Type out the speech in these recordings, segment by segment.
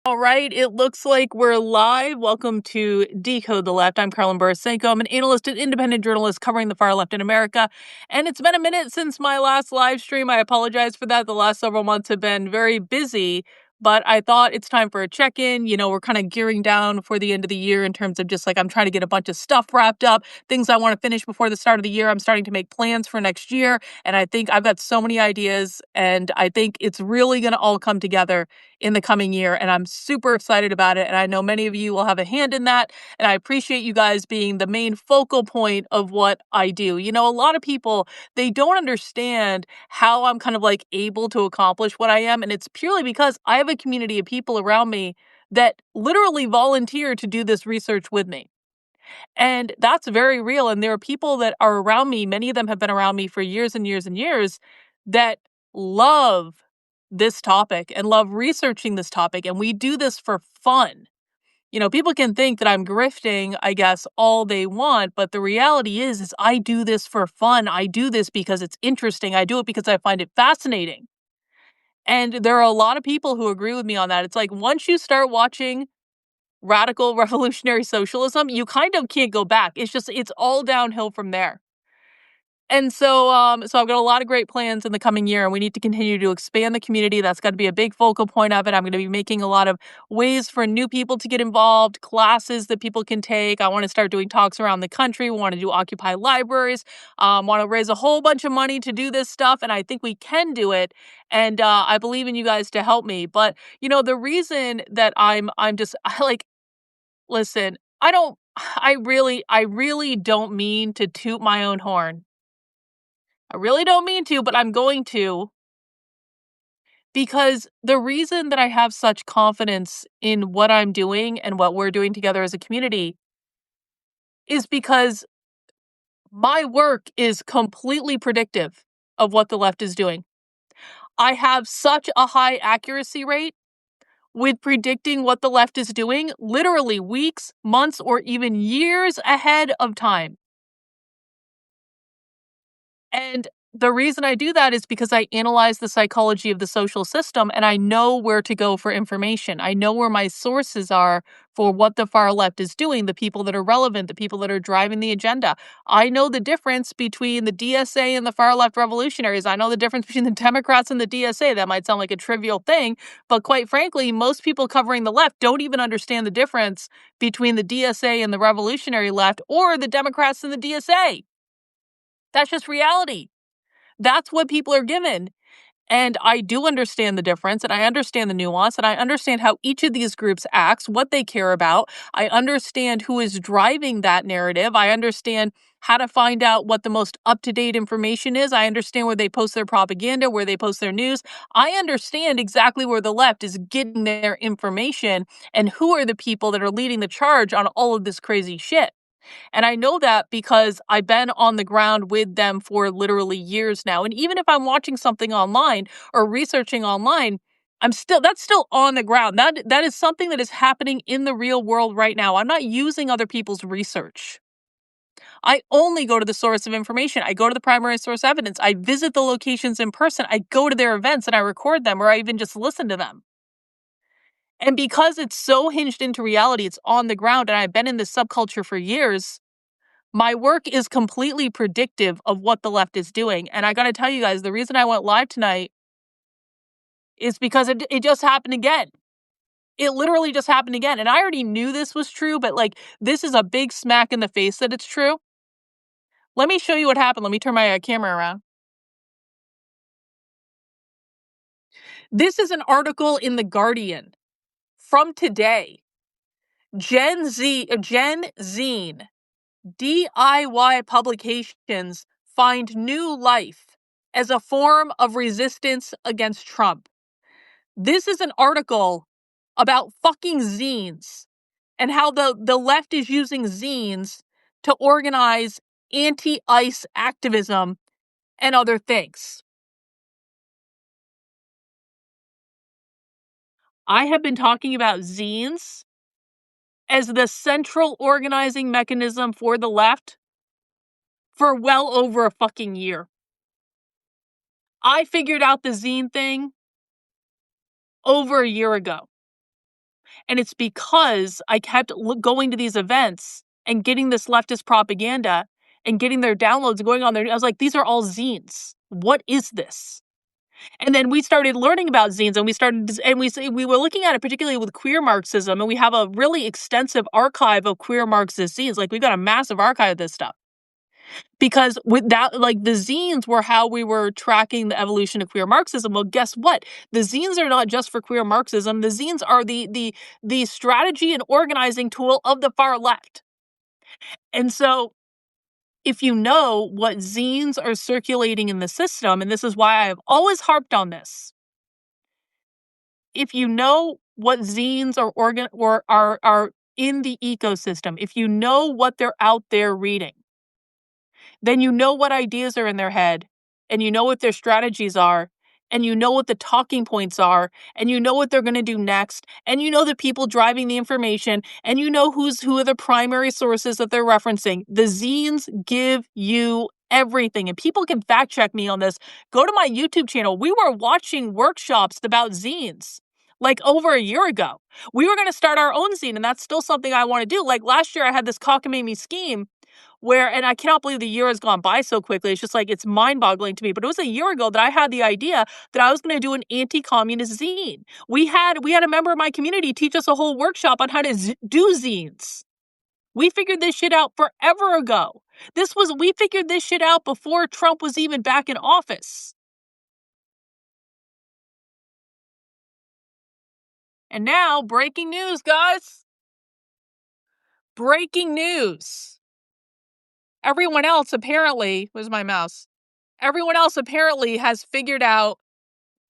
All right, it looks like we're live. Welcome to Decode the Left. I'm Carlin Borisenko. I'm an analyst and independent journalist covering the far left in America. And it's been a minute since my last live stream. I apologize for that. The last several months have been very busy, but I thought it's time for a check-in. You know, we're kind of gearing down for the end of the year in terms of just like I'm trying to get a bunch of stuff wrapped up, things I want to finish before the start of the year. I'm starting to make plans for next year. And I think I've got so many ideas, and I think it's really going to all come together in the coming year, and I'm super excited about it, and I know many of you will have a hand in that, and I appreciate you guys being the main focal point of what I do. You know, a lot of people, they don't understand how I'm kind of like able to accomplish what I am, and it's purely because I have a community of people around me that literally volunteer to do this research with me. And that's very real, and there are people that are around me, many of them have been around me for years and years and years, that love this topic and love researching this topic, and we do this for fun. You know, people can think that I'm grifting, I guess, all they want, but the reality is I do this for fun. I do this because it's interesting. I do it because I find it fascinating. And there are a lot of people who agree with me on that. It's like once you start watching radical revolutionary socialism, you kind of can't go back. It's all downhill from there. And so I've got a lot of great plans in the coming year, and we need to continue to expand the community. That's got to be a big focal point of it. I'm going to be making a lot of ways for new people to get involved, classes that people can take. I want to start doing talks around the country. We want to do Occupy libraries. Want to raise a whole bunch of money to do this stuff, and I think we can do it. And I believe in you guys to help me. But you know, the reason that I'm just I like listen. I really don't mean to toot my own horn. I really don't mean to, but I'm going to, because the reason that I have such confidence in what I'm doing and what we're doing together as a community is because my work is completely predictive of what the left is doing. I have such a high accuracy rate with predicting what the left is doing, literally weeks, months, or even years ahead of time. And the reason I do that is because I analyze the psychology of the social system, and I know where to go for information. I know where my sources are for what the far left is doing, the people that are relevant, the people that are driving the agenda. I know the difference between the DSA and the far left revolutionaries. I know the difference between the Democrats and the DSA. That might sound like a trivial thing, but quite frankly, most people covering the left don't even understand the difference between the DSA and the revolutionary left, or the Democrats and the DSA. That's just reality. That's what people are given. And I do understand the difference, and I understand the nuance, and I understand how each of these groups acts, what they care about. I understand who is driving that narrative. I understand how to find out what the most up-to-date information is. I understand where they post their propaganda, where they post their news. I understand exactly where the left is getting their information and who are the people that are leading the charge on all of this crazy shit. And I know that because I've been on the ground with them for literally years now. And even if I'm watching something online or researching online, that's still on the ground. That is something that is happening in the real world right now. I'm not using other people's research. I only go to the source of information. I go to the primary source evidence. I visit the locations in person. I go to their events and I record them, or I even just listen to them. And because it's so hinged into reality, it's on the ground, and I've been in this subculture for years. My work is completely predictive of what the left is doing. And I got to tell you guys, the reason I went live tonight is because it just happened again. It literally just happened again. And I already knew this was true, but like, this is a big smack in the face that it's true. Let me show you what happened. Let me turn my camera around. This is an article in The Guardian from today. Gen Zine DIY publications find new life as a form of resistance against Trump. This is an article about fucking zines and how the left is using zines to organize anti-ICE activism and other things. I have been talking about zines as the central organizing mechanism for the left for well over a fucking year. I figured out the zine thing over a year ago. And it's because I kept going to these events and getting this leftist propaganda and getting their downloads and going on there. I was like, these are all zines. What is this? And then we started learning about zines, and we were looking at it particularly with queer Marxism, and we have a really extensive archive of queer Marxist zines. Like, we've got a massive archive of this stuff. Because with that, like, the zines were how we were tracking the evolution of queer Marxism. Well, guess what? The zines are not just for queer Marxism. The zines are the strategy and organizing tool of the far left. And so if you know what zines are circulating in the system, and this is why I've always harped on this, if you know what zines are in the ecosystem, if you know what they're out there reading, then you know what ideas are in their head, and you know what their strategies are, and you know what the talking points are, and you know what they're going to do next, and you know the people driving the information, and you know who are the primary sources that they're referencing. The zines give you everything, and people can fact check me on this. Go to my YouTube channel. We were watching workshops about zines like over a year ago. We were going to start our own zine, and that's still something I want to do. Like last year, I had this cockamamie scheme where, and I cannot believe the year has gone by so quickly. It's just like, it's mind-boggling to me. But it was a year ago that I had the idea that I was going to do an anti-communist zine. We had a member of my community teach us a whole workshop on how to do zines. We figured this shit out forever ago. We figured this shit out before Trump was even back in office. And now, breaking news, guys. Breaking news. Everyone else apparently, where's my mouse? Everyone else apparently has figured out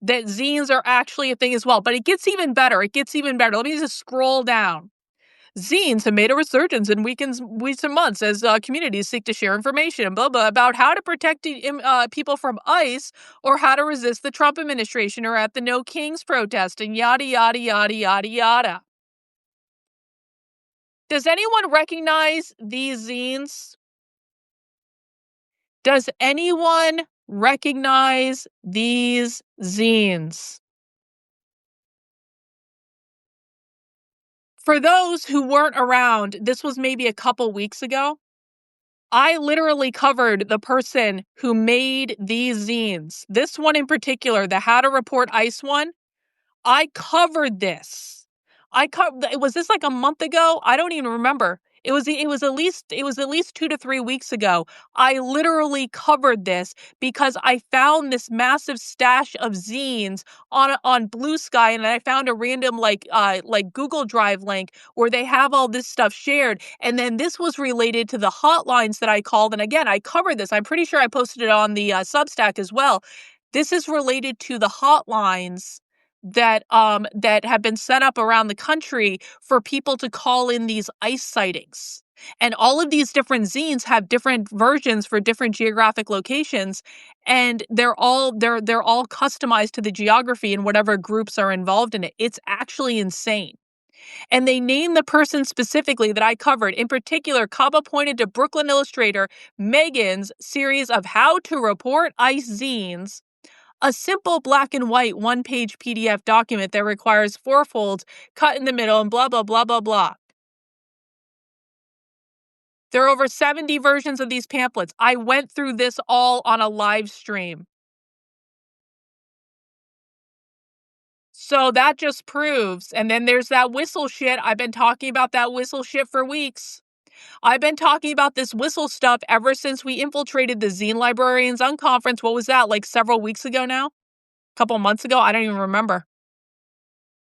that zines are actually a thing as well. But it gets even better. It gets even better. Let me just scroll down. Zines have made a resurgence in weeks and months as communities seek to share information and blah, blah, about how to protect people from ICE or how to resist the Trump administration or at the No Kings protest and yada, yada, yada, yada, yada. Does anyone recognize these zines? Does anyone recognize these zines? For those who weren't around, this was maybe a couple weeks ago. I literally covered the person who made these zines. This one in particular, the How to Report ICE one. I covered this. Was this like a month ago? I don't even remember. It was at least 2 to 3 weeks ago. I literally covered this because I found this massive stash of zines on Blue Sky, and then I found a random like Google Drive link where they have all this stuff shared. And then this was related to the hotlines that I called. And again, I covered this. I'm pretty sure I posted it on the Substack as well. This is related to the hotlines that have been set up around the country for people to call in these ICE sightings. And all of these different zines have different versions for different geographic locations, and they're all customized to the geography and whatever groups are involved in it. It's actually insane. And they name the person specifically that I covered. In particular, Caba pointed to Brooklyn Illustrator Megan's series of How to Report ICE zines, a simple black and white one-page PDF document that requires 4 folds cut in the middle and blah, blah, blah, blah, blah. There are over 70 versions of these pamphlets. I went through this all on a live stream. So that just proves, and then there's that whistle shit. I've been talking about that whistle shit for weeks. I've been talking about this whistle stuff ever since we infiltrated the Zine Librarians Unconference. What was that, like several weeks ago now? A couple months ago? I don't even remember.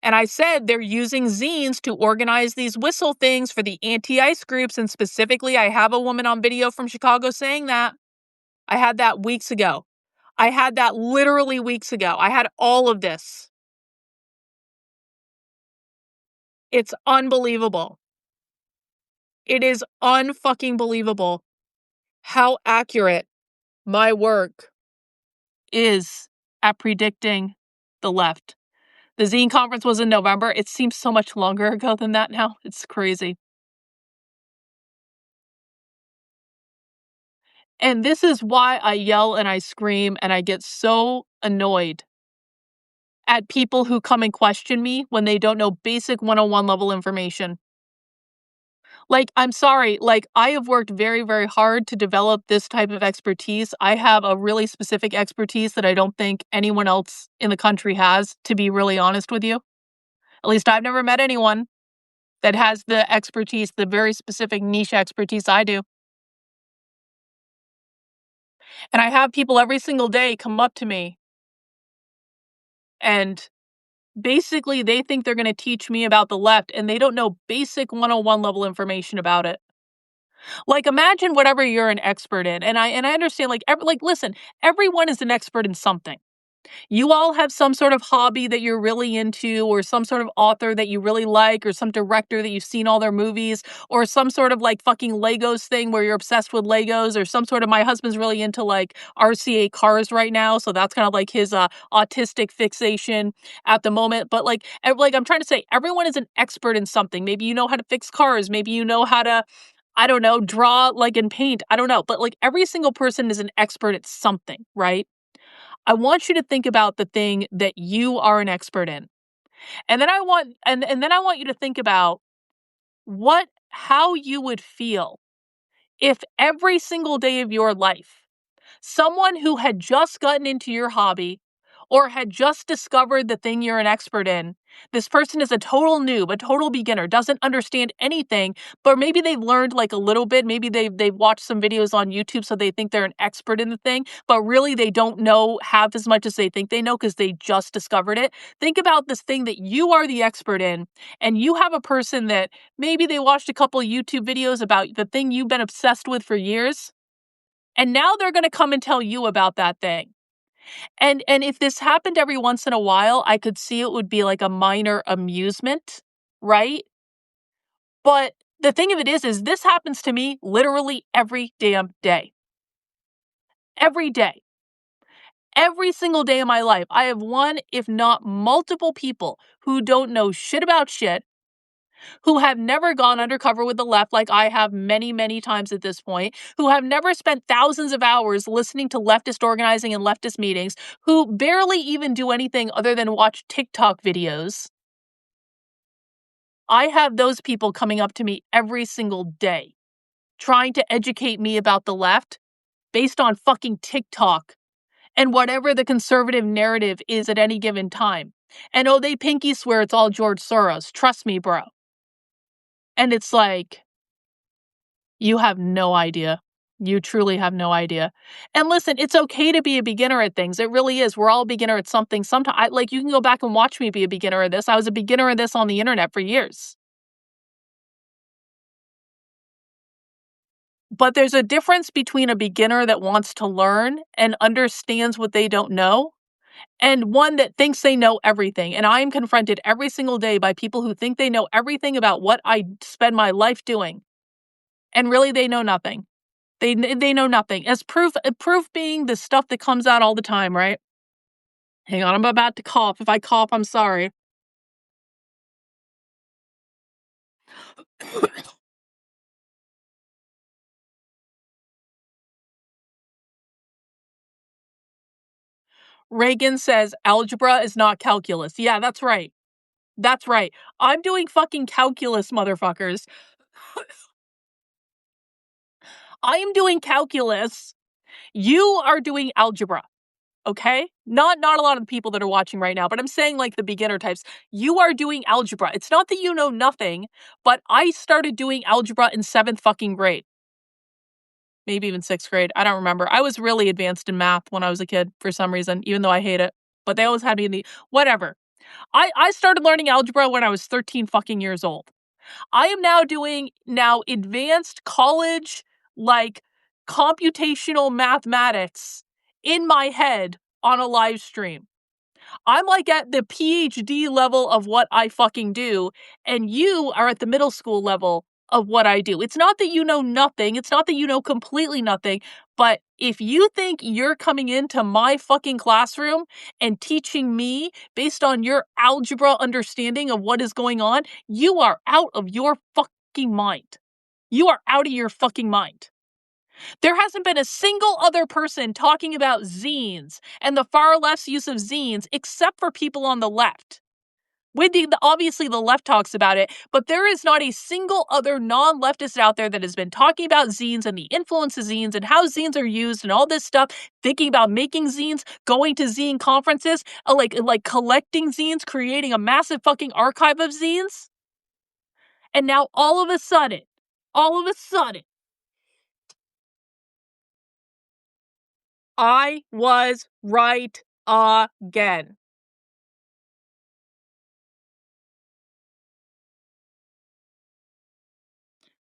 And I said they're using zines to organize these whistle things for the anti-ICE groups. And specifically, I have a woman on video from Chicago saying that. I had that weeks ago. I had that literally weeks ago. I had all of this. It's unbelievable. It is unfucking believable how accurate my work is at predicting the left. The Zine conference was in November. It seems so much longer ago than that now. It's crazy. And this is why I yell and I scream and I get so annoyed at people who come and question me when they don't know basic 101 level information. Like, I'm sorry, like, I have worked very, very hard to develop this type of expertise. I have a really specific expertise that I don't think anyone else in the country has, to be really honest with you. At least I've never met anyone that has the expertise, the very specific niche expertise I do. And I have people every single day come up to me and basically they think they're going to teach me about the left and they don't know basic 101 level information about it. Like, imagine whatever you're an expert in. And I understand, like, listen, everyone is an expert in something. You all have some sort of hobby that you're really into, or some sort of author that you really like, or some director that you've seen all their movies, or some sort of like fucking Legos thing where you're obsessed with Legos, or some sort of, my husband's really into like RCA cars right now. So that's kind of like his autistic fixation at the moment. But like I'm trying to say, everyone is an expert in something. Maybe you know how to fix cars. Maybe you know how to, I don't know, draw like and paint. I don't know. But like every single person is an expert at something, right? I want you to think about the thing that you are an expert in. And then I want you to think about how you would feel if every single day of your life, someone who had just gotten into your hobby or had just discovered the thing you're an expert in, this person is a total noob, a total beginner, doesn't understand anything, but maybe they've learned like a little bit. Maybe they've watched some videos on YouTube, so they think they're an expert in the thing, but really they don't know half as much as they think they know because they just discovered it. Think about this thing that you are the expert in, and you have a person that maybe they watched a couple of YouTube videos about the thing you've been obsessed with for years, and now they're going to come and tell you about that thing. And if this happened every once in a while, I could see it would be like a minor amusement, right? But the thing of it is this happens to me literally every damn day. Every day. Every single day of my life, I have one, if not multiple people who don't know shit about shit, who have never gone undercover with the left like I have many, many times at this point, who have never spent thousands of hours listening to leftist organizing and leftist meetings, who barely even do anything other than watch TikTok videos. I have those people coming up to me every single day, trying to educate me about the left based on fucking TikTok and whatever the conservative narrative is at any given time. And oh, they pinky swear it's all George Soros. Trust me, bro. And it's like, you have no idea. You truly have no idea. And listen, it's okay to be a beginner at things. It really is. We're all a beginner at something. Sometimes, like, you can go back and watch me be a beginner at this. I was a beginner at this on the internet for years. But there's a difference between a beginner that wants to learn and understands what they don't know, and one that thinks they know everything. And I am confronted every single day by people who think they know everything about what I spend my life doing. And really, they know nothing. They know nothing. As proof being the stuff that comes out all the time, right? Hang on, I'm about to cough. If I cough, I'm sorry. Reagan says algebra is not calculus. Yeah, that's right. That's right. I'm doing fucking calculus, motherfuckers. I am doing calculus. You are doing algebra. Okay? Not a lot of the people that are watching right now, but I'm saying like the beginner types. You are doing algebra. It's not that you know nothing, but I started doing algebra in 7th fucking grade. Maybe even 6th grade. I don't remember. I was really advanced in math when I was a kid for some reason, even though I hate it. But they always had me in the whatever. I started learning algebra when I was 13 fucking years old. I am now doing advanced college, like, computational mathematics in my head on a live stream. I'm like at the PhD level of what I fucking do, and you are at the middle school level of what I do. It's not that you know nothing. It's not that you know completely nothing. But if you think you're coming into my fucking classroom and teaching me based on your algebra understanding of what is going on, you are out of your fucking mind. You are out of your fucking mind. There hasn't been a single other person talking about zines and the far left's use of zines except for people on the left. Obviously the left talks about it, but there is not a single other non-leftist out there that has been talking about zines and the influence of zines and how zines are used and all this stuff, thinking about making zines, going to zine conferences, like collecting zines, creating a massive fucking archive of zines. And now all of a sudden, I was right again.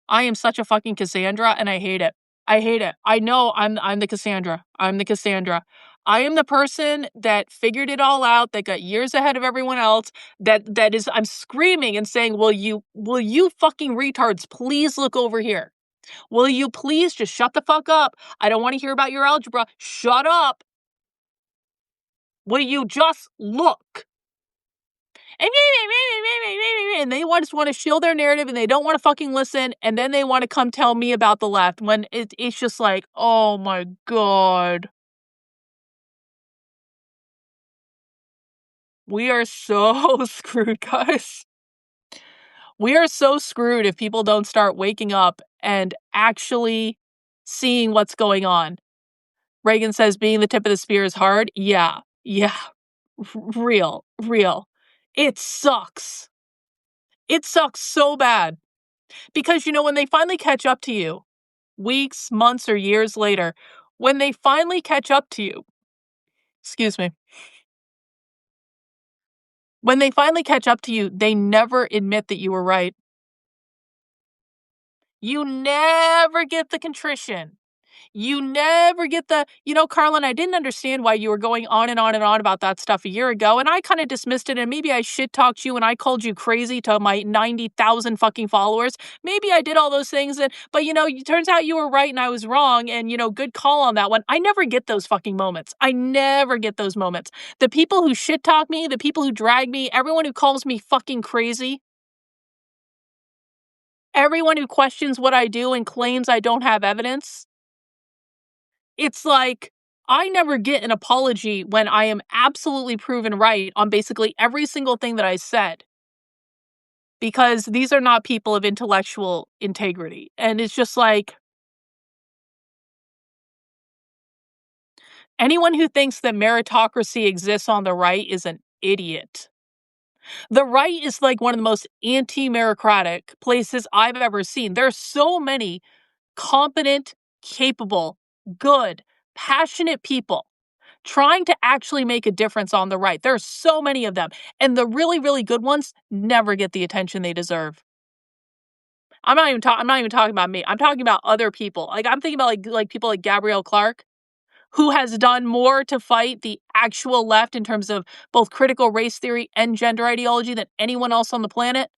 I am such a fucking Cassandra and I hate it. I hate it. I know I'm the Cassandra. I'm the Cassandra. I am the person that figured it all out, that got years ahead of everyone else, I'm screaming and saying, will you fucking retards please look over here? Will you please just shut the fuck up? I don't want to hear about your algebra. Shut up. Will you just look? And they just want to shield their narrative and they don't want to fucking listen. And then they want to come tell me about the left when it's just like, oh my God. We are so screwed, guys. We are so screwed if people don't start waking up and actually seeing what's going on. Reagan says being the tip of the spear is hard. Yeah. Real. It sucks. It sucks so bad. Because, when they finally catch up to you, weeks, months, or years later, when they finally catch up to you, excuse me, when they finally catch up to you, they never admit that you were right. You never get the contrition. You never get Carlin, I didn't understand why you were going on and on and on about that stuff a year ago, and I kind of dismissed it, and maybe I shit-talked you, and I called you crazy to my 90,000 fucking followers. Maybe I did all those things, but it turns out you were right and I was wrong, and, good call on that one. I never get those fucking moments. I never get those moments. The people who shit-talk me, the people who drag me, everyone who calls me fucking crazy, everyone who questions what I do and claims I don't have evidence, it's like, I never get an apology when I am absolutely proven right on basically every single thing that I said. Because these are not people of intellectual integrity. And it's just like, anyone who thinks that meritocracy exists on the right is an idiot. The right is like one of the most anti-meritocratic places I've ever seen. There are so many competent, capable, good, passionate people trying to actually make a difference on the right. There are so many of them. And the really, really good ones never get the attention they deserve. I'm not even talking about me. I'm talking about other people. Like, I'm thinking about like people like Gabrielle Clark, who has done more to fight the actual left in terms of both critical race theory and gender ideology than anyone else on the planet.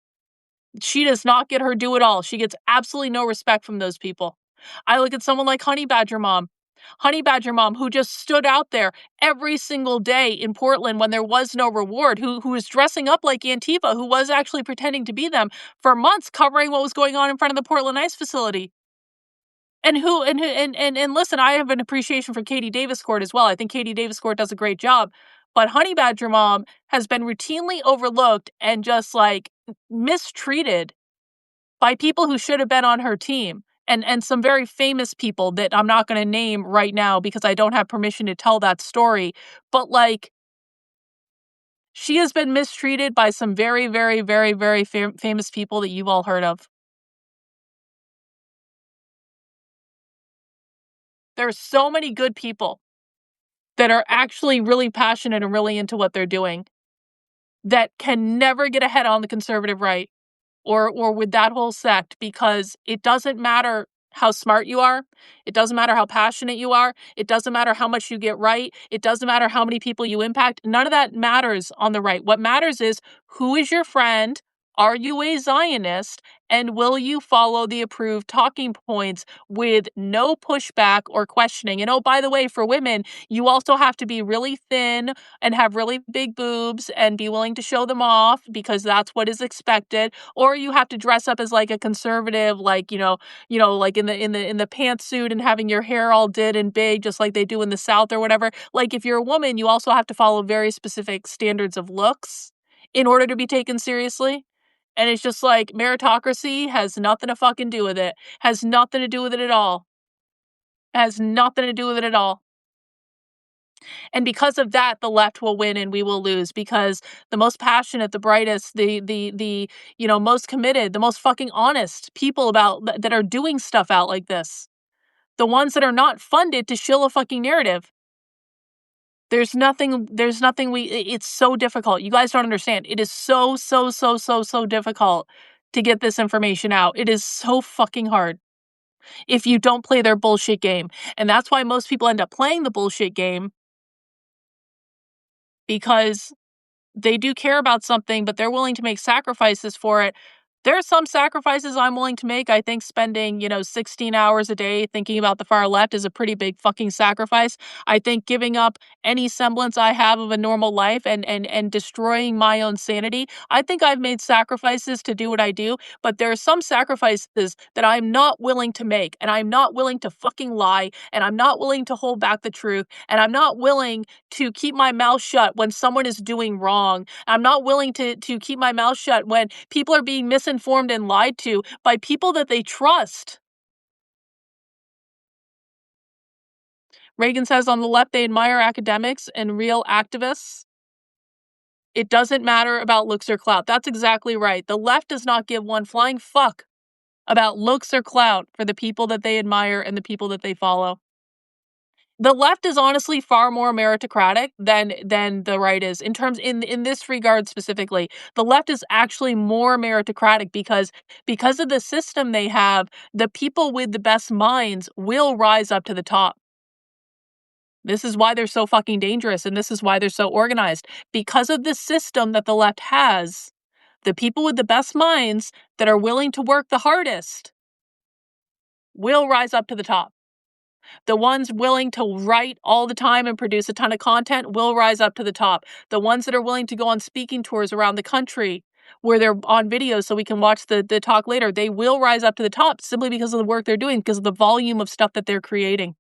She does not get her due at all. She gets absolutely no respect from those people. I look at someone like Honey Badger Mom, who just stood out there every single day in Portland when there was no reward, who was dressing up like Antifa, who was actually pretending to be them for months, covering what was going on in front of the Portland Ice facility. And listen, I have an appreciation for Katie Davis Court as well. I think Katie Davis Court does a great job. But Honey Badger Mom has been routinely overlooked and just like mistreated by people who should have been on her team. And some very famous people that I'm not going to name right now because I don't have permission to tell that story. But like, she has been mistreated by some very, very, very, very famous people that you've all heard of. There are so many good people that are actually really passionate and really into what they're doing that can never get ahead on the conservative right or with that whole sect, because it doesn't matter how smart you are. It doesn't matter how passionate you are. It doesn't matter how much you get right. It doesn't matter how many people you impact. None of that matters on the right. What matters is, who is your friend Are you a Zionist? And will you follow the approved talking points with no pushback or questioning? And oh, by the way, for women, you also have to be really thin and have really big boobs and be willing to show them off because that's what is expected. Or you have to dress up as like a conservative, like, like in the pantsuit and having your hair all did and big, just like they do in the South or whatever. Like if you're a woman, you also have to follow very specific standards of looks in order to be taken seriously. And it's just like meritocracy has nothing to fucking do with it. Has nothing to do with it at all. Has nothing to do with it at all. And because of that, the left will win and we will lose because the most passionate, the brightest, the most committed, the most fucking honest people that are doing stuff out like this. The ones that are not funded to shill a fucking narrative. It's so difficult. You guys don't understand. It is so, so, so, so, so difficult to get this information out. It is so fucking hard if you don't play their bullshit game. And that's why most people end up playing the bullshit game because they do care about something, but they're willing to make sacrifices for it. There are some sacrifices I'm willing to make. I think spending, 16 hours a day thinking about the far left is a pretty big fucking sacrifice. I think giving up any semblance I have of a normal life and destroying my own sanity. I think I've made sacrifices to do what I do, but there are some sacrifices that I'm not willing to make, and I'm not willing to fucking lie, and I'm not willing to hold back the truth, and I'm not willing to keep my mouth shut when someone is doing wrong. I'm not willing to keep my mouth shut when people are being misinformed and lied to by people that they trust. Reagan says on the left, they admire academics and real activists. It doesn't matter about looks or clout. That's exactly right. The left does not give one flying fuck about looks or clout for the people that they admire and the people that they follow. The left is honestly far more meritocratic than the right is in this regard specifically. The left is actually more meritocratic because of the system they have, the people with the best minds will rise up to the top. This is why they're so fucking dangerous and this is why they're so organized. Because of the system that the left has, the people with the best minds that are willing to work the hardest will rise up to the top. The ones willing to write all the time and produce a ton of content will rise up to the top. The ones that are willing to go on speaking tours around the country where they're on video so we can watch the talk later, they will rise up to the top simply because of the work they're doing, because of the volume of stuff that they're creating.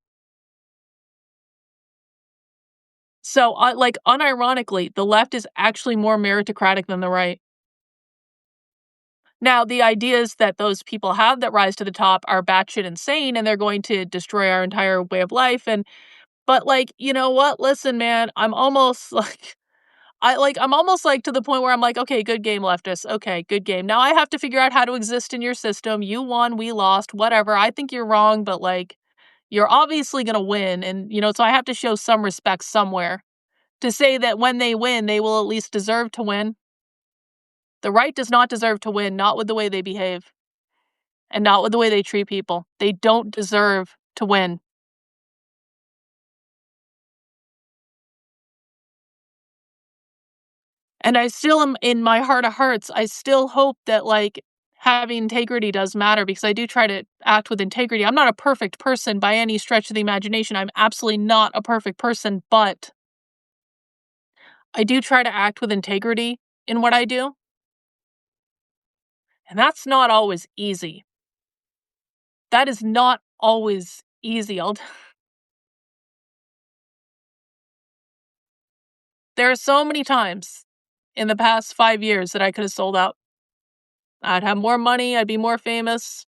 So, unironically, the left is actually more meritocratic than the right. Now, the ideas that those people have that rise to the top are batshit insane, and they're going to destroy our entire way of life. But you know what? Listen, man, I'm almost I'm almost to the point where I'm like, okay, good game, leftists. Okay, good game. Now I have to figure out how to exist in your system. You won, we lost, whatever. I think you're wrong, but you're obviously gonna win, and so I have to show some respect somewhere to say that when they win, they will at least deserve to win. The right does not deserve to win, not with the way they behave and not with the way they treat people. They don't deserve to win. And I still am, in my heart of hearts, I still hope that having integrity does matter because I do try to act with integrity. I'm not a perfect person by any stretch of the imagination. I'm absolutely not a perfect person, but I do try to act with integrity in what I do. And that's not always easy. That is not always easy. There are so many times in the past 5 years that I could have sold out. I'd have more money, I'd be more famous,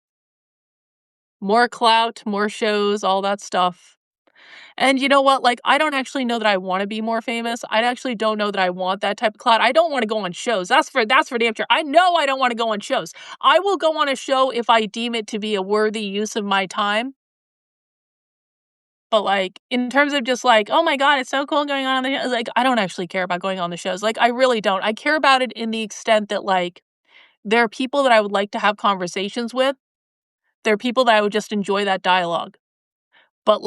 more clout, more shows, all that stuff. And you know what? I don't actually know that I want to be more famous. I actually don't know that I want that type of clout. I don't want to go on shows. That's for damn sure. I know I don't want to go on shows. I will go on a show if I deem it to be a worthy use of my time. But in terms of just oh my God, it's so cool going on the show. I don't actually care about going on the shows. I really don't. I care about it in the extent that there are people that I would like to have conversations with. There are people that I would just enjoy that dialogue. But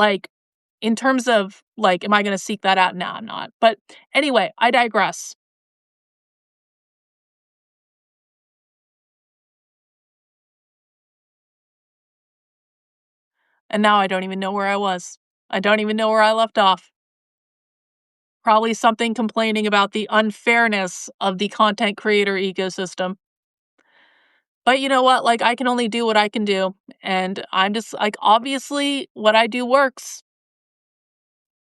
in terms of am I going to seek that out? No, I'm not. But anyway, I digress. And now I don't even know where I was. I don't even know where I left off. Probably something complaining about the unfairness of the content creator ecosystem. But you know what? Like, I can only do what I can do. And I'm just like, obviously, what I do works.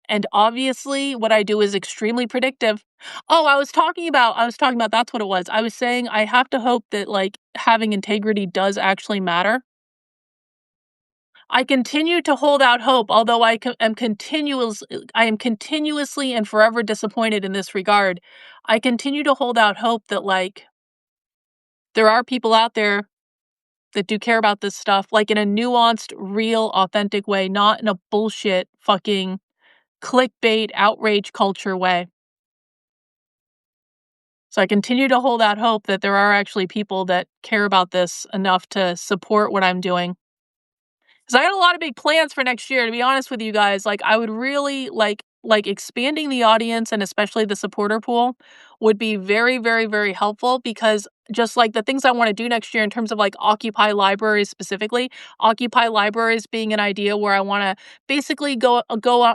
And obviously, what I do is extremely predictive. Oh, I was talking about that's what it was. I was saying I have to hope that, like, having integrity does actually matter. I continue to hold out hope, although I am continuously and forever disappointed in this regard. I continue to hold out hope that, like, there are people out there that do care about this stuff, like, in a nuanced, real, authentic way, not in a bullshit, fucking clickbait, outrage culture way. So I continue to hold out hope that there are actually people that care about this enough to support what I'm doing. 'Cause I got a lot of big plans for next year, to be honest with you guys. Like, I would really like expanding the audience and especially the supporter pool would be very, very, very helpful because just like the things I want to do next year in terms of like Occupy libraries specifically, Occupy libraries being an idea where I want to basically go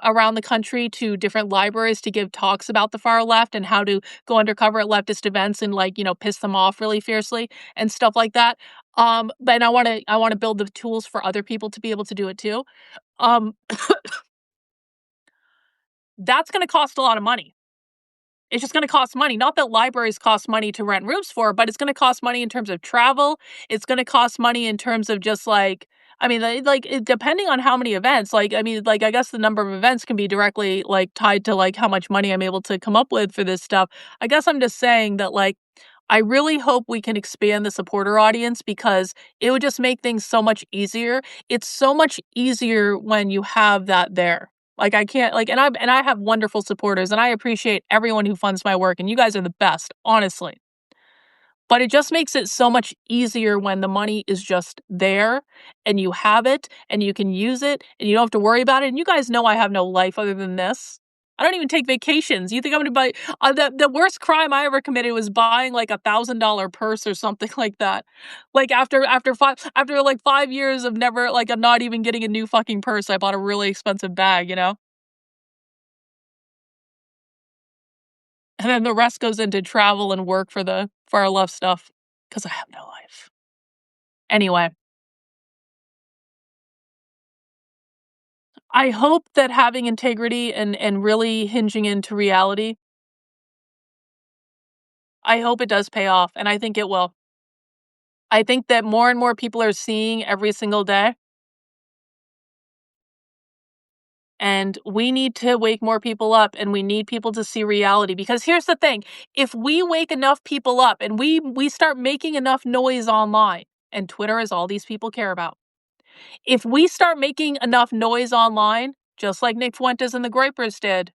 around the country to different libraries to give talks about the far left and how to go undercover at leftist events and like, piss them off really fiercely and stuff like that. But I want to build the tools for other people to be able to do it too. Um, that's going to cost a lot of money. It's just gonna cost money. Not that libraries cost money to rent rooms for, but it's gonna cost money in terms of travel. It's gonna cost money in terms of just like I mean, depending on how many events, I guess the number of events can be directly like tied to like how much money I'm able to come up with for this stuff. I guess I'm just saying that like I really hope we can expand the supporter audience because it would just make things so much easier. It's so much easier when you have that there. Like I can't like and I have wonderful supporters and I appreciate everyone who funds my work and you guys are the best, honestly. But it just makes it so much easier when the money is just there and you have it and you can use it and you don't have to worry about it. And you guys know I have no life other than this. I don't even take vacations. You think I'm gonna buy the worst crime I ever committed was buying like $1,000 purse or something like that. Like after like 5 years of never like of not even getting a new fucking purse, I bought a really expensive bag. And then the rest goes into travel and work for the far left stuff because I have no life. Anyway, I hope that having integrity and really hinging into reality, I hope it does pay off, and I think it will. I think that more and more people are seeing every single day, and we need to wake more people up, and we need people to see reality, because here's the thing, if we wake enough people up and we start making enough noise online, and Twitter is all these people care about. If we start making enough noise online, just like Nick Fuentes and the Groypers did,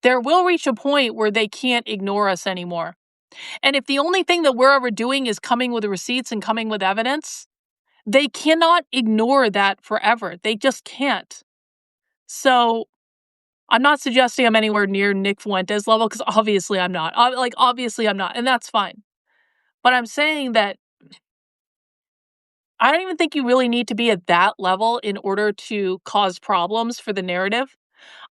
there will reach a point where they can't ignore us anymore. And if the only thing that we're ever doing is coming with receipts and coming with evidence, they cannot ignore that forever. They just can't. So I'm not suggesting I'm anywhere near Nick Fuentes level because obviously I'm not. Obviously I'm not, and that's fine. But I'm saying that I don't even think you really need to be at that level in order to cause problems for the narrative.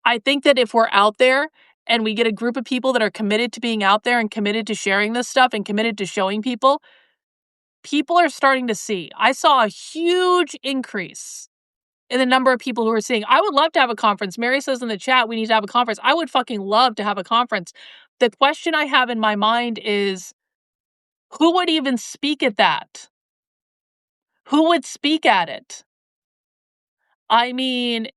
I think that if we're out there and we get a group of people that are committed to being out there and committed to sharing this stuff and committed to showing people, people are starting to see. I saw a huge increase in the number of people who are seeing. I would love to have a conference. Mary says in the chat, we need to have a conference. I would fucking love to have a conference. The question I have in my mind is who would even speak at that? Who would speak at it? I mean,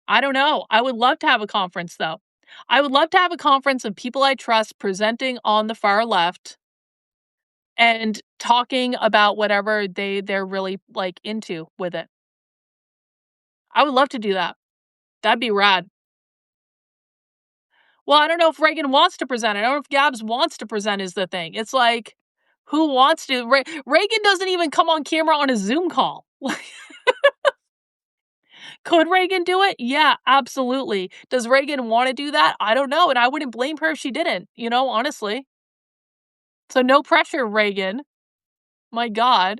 I don't know. I would love to have a conference though. I would love to have a conference of people I trust presenting on the far left and talking about whatever they're really like into with it. I would love to do that. That'd be rad. Well, I don't know if Reagan wants to present. I don't know if Gabs wants to present is the thing. It's like, who wants to? Reagan doesn't even come on camera on a Zoom call. Could Reagan do it? Yeah, absolutely. Does Reagan want to do that? I don't know. And I wouldn't blame her if she didn't, honestly. So no pressure, Reagan. My God.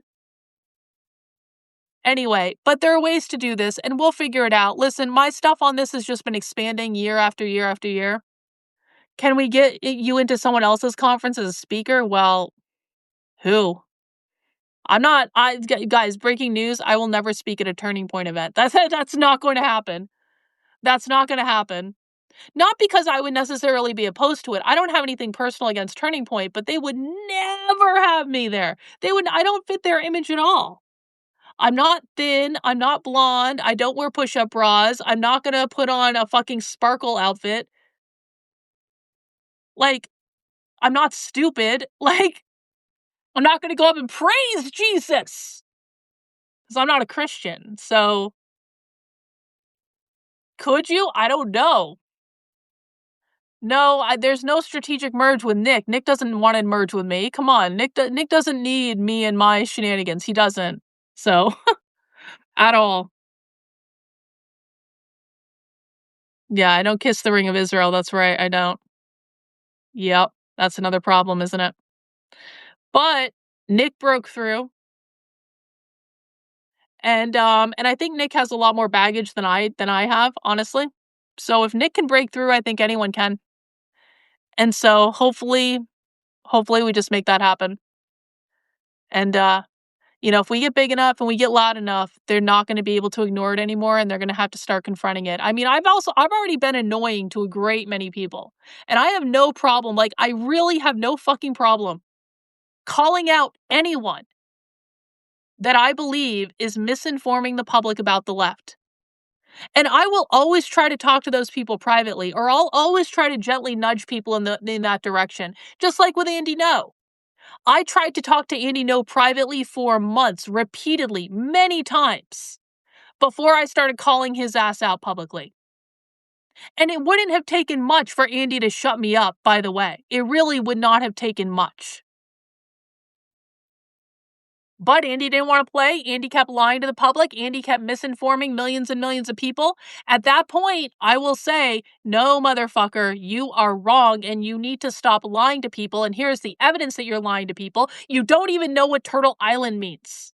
Anyway, but there are ways to do this, and we'll figure it out. Listen, my stuff on this has just been expanding year after year after year. Can we get you into someone else's conference as a speaker? Well, who? I'm not. Guys, breaking news. I will never speak at a Turning Point event. That's not going to happen. That's not going to happen. Not because I would necessarily be opposed to it. I don't have anything personal against Turning Point, but they would never have me there. They would. I don't fit their image at all. I'm not thin. I'm not blonde. I don't wear push-up bras. I'm not gonna put on a fucking sparkle outfit. Like, I'm not stupid. Like, I'm not gonna go up and praise Jesus because I'm not a Christian. So, could you? I don't know. No, there's no strategic merge with Nick. Nick doesn't want to merge with me. Come on, Nick doesn't need me and my shenanigans. He doesn't. So, at all. Yeah, I don't kiss the ring of Israel. That's right. I don't. Yep. That's another problem, isn't it? But Nick broke through, and I think Nick has a lot more baggage than I have, honestly. So if Nick can break through, I think anyone can. And so hopefully we just make that happen. And if we get big enough and we get loud enough, they're not going to be able to ignore it anymore, and they're going to have to start confronting it. I mean, I've already been annoying to a great many people, and I have no problem. Like, I really have no fucking problem calling out anyone that I believe is misinforming the public about the left. And I will always try to talk to those people privately, or I'll always try to gently nudge people in that direction. Just like with Andy No. I tried to talk to Andy No privately for months, repeatedly, many times, before I started calling his ass out publicly. And it wouldn't have taken much for Andy to shut me up, by the way. It really would not have taken much. But Andy didn't want to play. Andy kept lying to the public. Andy kept misinforming millions and millions of people. At that point, I will say, no, motherfucker, you are wrong and you need to stop lying to people. And here's the evidence that you're lying to people. You don't even know what Turtle Island means.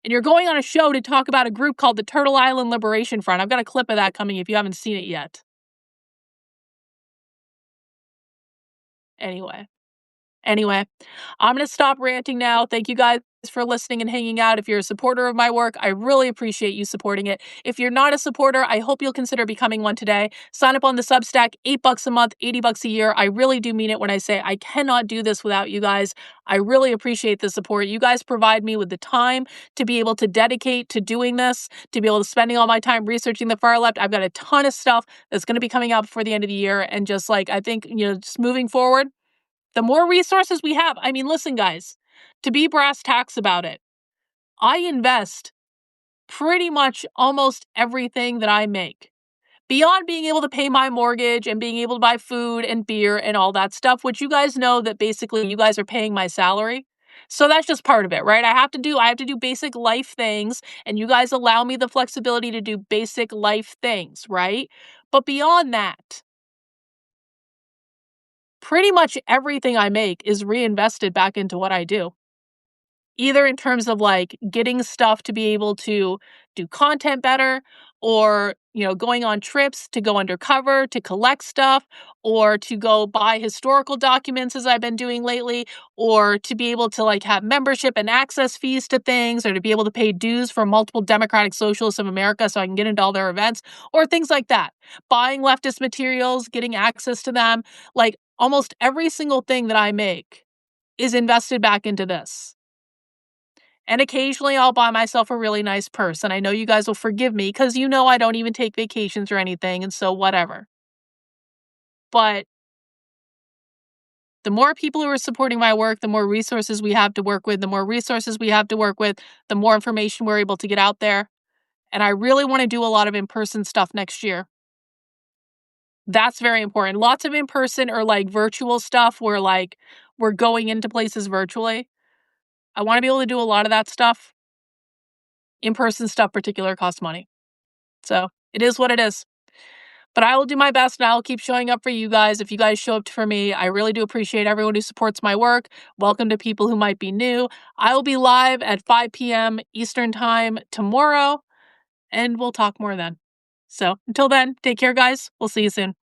And you're going on a show to talk about a group called the Turtle Island Liberation Front. I've got a clip of that coming if you haven't seen it yet. Anyway, I'm going to stop ranting now. Thank you guys for listening and hanging out. If you're a supporter of my work, I really appreciate you supporting it. If you're not a supporter, I hope you'll consider becoming one today. Sign up on the Substack, $8 a month, $80 a year. I really do mean it when I say I cannot do this without you guys. I really appreciate the support. You guys provide me with the time to be able to dedicate to doing this, to be able to spending all my time researching the far left. I've got a ton of stuff that's going to be coming out before the end of the year. And just like, I think, just moving forward, the more resources we have, I mean, listen, guys, to be brass tacks about it, I invest pretty much almost everything that I make. Beyond being able to pay my mortgage and being able to buy food and beer and all that stuff, which you guys know that basically you guys are paying my salary. So that's just part of it, right? I have to do basic life things, and you guys allow me the flexibility to do basic life things, right? But beyond that, pretty much everything I make is reinvested back into what I do. Either in terms of like getting stuff to be able to do content better, or, going on trips to go undercover, to collect stuff, or to go buy historical documents as I've been doing lately, or to be able to like have membership and access fees to things, or to be able to pay dues for multiple Democratic Socialists of America so I can get into all their events, or things like that. Buying leftist materials, getting access to them, like almost every single thing that I make is invested back into this. And occasionally I'll buy myself a really nice purse. And I know you guys will forgive me because I don't even take vacations or anything. And so whatever. But the more people who are supporting my work, the more resources we have to work with, the more information we're able to get out there. And I really want to do a lot of in-person stuff next year. That's very important. Lots of in-person or like virtual stuff where like we're going into places virtually. I want to be able to do a lot of that stuff. In-person stuff particular costs money. So it is what it is. But I will do my best and I'll keep showing up for you guys. If you guys show up for me, I really do appreciate everyone who supports my work. Welcome to people who might be new. I will be live at 5 p.m. Eastern Time tomorrow, and we'll talk more then. So until then, take care, guys. We'll see you soon.